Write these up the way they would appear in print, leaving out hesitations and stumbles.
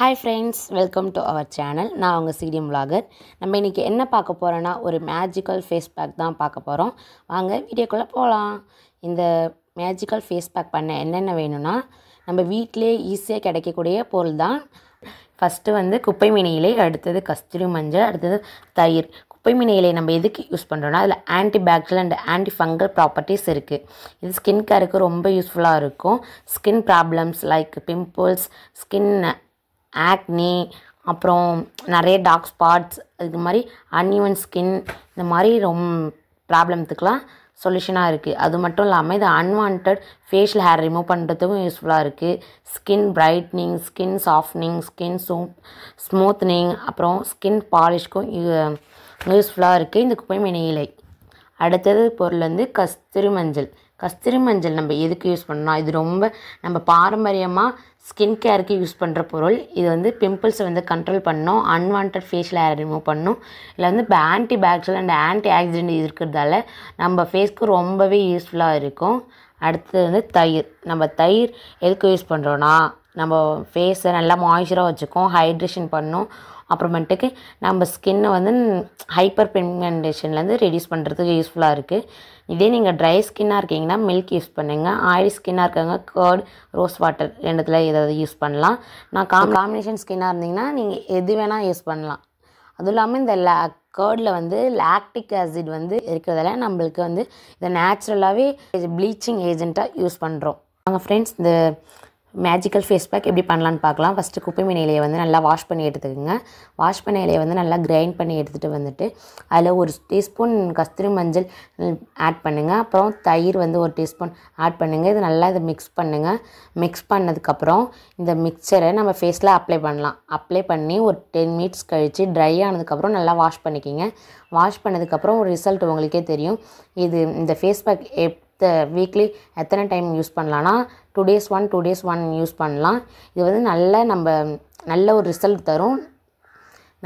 Hi friends, welcome to our channel. நான் உங்கள் CDM vlogger. நம்ம இன்றைக்கி என்ன பார்க்க போகிறோன்னா ஒரு மேஜிக்கல் ஃபேஸ் பேக் தான் பார்க்க போகிறோம். வாங்க வீடியோக்குள்ளே போகலாம். இந்த மேஜிக்கல் ஃபேஸ் பேக் பண்ண என்னென்ன வேணும்னா நம்ம வீட்டிலே ஈஸியாக கிடைக்கக்கூடிய பொருள் தான். ஃபஸ்ட்டு வந்து குப்பை மீனி இலை, அடுத்தது கஸ்தூரி மஞ்சள், அடுத்தது தயிர். குப்பை மீனி இலை நம்ம எதுக்கு யூஸ் பண்ணுறோன்னா அதில் antibacterial and antifungal properties இருக்குது. இது ஸ்கின் கேருக்கு ரொம்ப யூஸ்ஃபுல்லாக இருக்கும். Skin problems like pimples, skin acne, அப்புறம் நிறைய டார்க் ஸ்பாட்ஸ், இது மாதிரி அன்இவன் ஸ்கின், இந்த மாதிரி ப்ராப்ளத்துக்கெலாம் சொல்யூஷனாக இருக்குது. அது மட்டும் இல்லாமல் இது அன்வான்ட் ஃபேஷியல் ஹேர் ரிமூவ் பண்ணுறதுக்கும் யூஸ்ஃபுல்லாக இருக்குது. Skin brightening, skin softening, skin smoothening, அப்புறம் ஸ்கின் பாலிஷ்க்கும் யூஸ்ஃபுல்லாக இருக்குது இந்த குப்பை மீனி இலை. அடுத்தது பொருள் வந்து கஸ்தூரி மஞ்சள். கஸ்தூரி மஞ்சள் நம்ம எதுக்கு யூஸ் பண்ணோம்? இது ரொம்ப நம்ம பாரம்பரியமாக ஸ்கின் கேருக்கு யூஸ் பண்ணுற பொருள். இது வந்து பிம்பிள்ஸை வந்து கண்ட்ரோல் பண்ணணும், அன்வான்ட் ஃபேஷியல் ஹேர் ரிமூவ் பண்ணணும். இதில் வந்து anti bacterial and anti accident இருக்கிறதால நம்ம ஃபேஸ்க்கு ரொம்பவே யூஸ்ஃபுல்லாக இருக்கும். அடுத்தது வந்து தயிர். நம்ம தயிர் எதுக்கு யூஸ் பண்ணுறோன்னா நம்ம ஃபேஸை நல்லா மாய்ஸ்சராக வச்சுக்கும், ஹைட்ரேஷன் பண்ணும். அப்புறமேட்டுக்கு நம்ம ஸ்கின்னை வந்து ஹைப்பர் பிக்மெண்டேஷன்லேருந்து ரெடியூஸ் பண்ணுறதுக்கு யூஸ்ஃபுல்லாக இருக்குது. இதே நீங்கள் ட்ரை ஸ்கின்னாக இருக்கீங்கன்னா மில்க் யூஸ் பண்ணுங்கள். ஆயிலி ஸ்கின்னாக இருக்காங்க கர்ட், ரோஸ் வாட்டர் ரெண்டுத்தில் ஏதாவது யூஸ் பண்ணலாம். நான் காம்பினேஷன் ஸ்கின்னாக இருந்தீங்கன்னா நீங்கள் எது வேணால் யூஸ் பண்ணலாம். அதுவும் இல்லாமல் இந்த கர்டில் வந்து லாக்டிக் ஆசிட் வந்து இருக்கிறதால நம்மளுக்கு வந்து இதை நேச்சுரலாகவே ப்ளீச்சிங் ஏஜெண்ட்டாக யூஸ் பண்ணுறோம். நாங்கள் ஃப்ரெண்ட்ஸ் இந்த மேஜிக்கல் ஃபேஸ் பேக் எப்படி பண்ணலான்னு பார்க்கலாம். ஃபஸ்ட்டு குப்பை மீனி இலையை வந்து நல்லா வாஷ் பண்ணி எடுத்துக்கோங்க. வாஷ் பண்ண இலையை வந்து நல்லா கிரைண்ட் பண்ணி எடுத்துகிட்டு வந்துட்டு அதில் ஒரு டீஸ்பூன் கஸ்தூரி மஞ்சள் ஆட் பண்ணுங்கள். அப்புறம் தயிர் வந்து ஒரு டீஸ்பூன் ஆட் பண்ணுங்கள். இது நல்லா இதை மிக்ஸ் பண்ணுங்கள். மிக்ஸ் பண்ணதுக்கப்புறம் இந்த மிக்சரை நம்ம ஃபேஸில் அப்ளை பண்ணலாம். அப்ளை பண்ணி ஒரு 10 மினிட்ஸ் கழித்து ட்ரை ஆனதுக்கப்புறம் நல்லா வாஷ் பண்ணிக்கிங்க. வாஷ் பண்ணதுக்கப்புறம் ஒரு ரிசல்ட் உங்களுக்கே தெரியும். இந்த ஃபேஸ் பேக் வீக்லி எத்தனை டைம் யூஸ் பண்ணலான்னா 2 days 1 யூஸ் பண்ணலாம். இது வந்து நல்ல ஒரு ரிசல்ட் தரும்.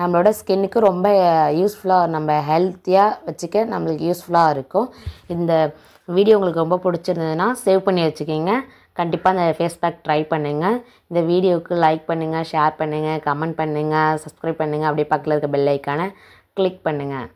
நம்மளோட ஸ்கின்னுக்கு ரொம்ப யூஸ்ஃபுல்லாக, நம்ம ஹெல்த்தியாக வச்சுக்க நம்மளுக்கு யூஸ்ஃபுல்லாக இருக்கும். இந்த வீடியோ உங்களுக்கு ரொம்ப பிடிச்சிருந்ததுன்னா சேவ் பண்ணி வச்சுக்கிங்க. கண்டிப்பாக இந்த ஃபேஸ் பேக் ட்ரை பண்ணுங்கள். இந்த வீடியோவுக்கு லைக் பண்ணுங்கள், ஷேர் பண்ணுங்கள், கமெண்ட் பண்ணுங்கள், சப்ஸ்கிரைப் பண்ணுங்கள். அப்படியே பக்கத்தில் இருக்க பெல் ஐக்கானை கிளிக் பண்ணுங்கள்.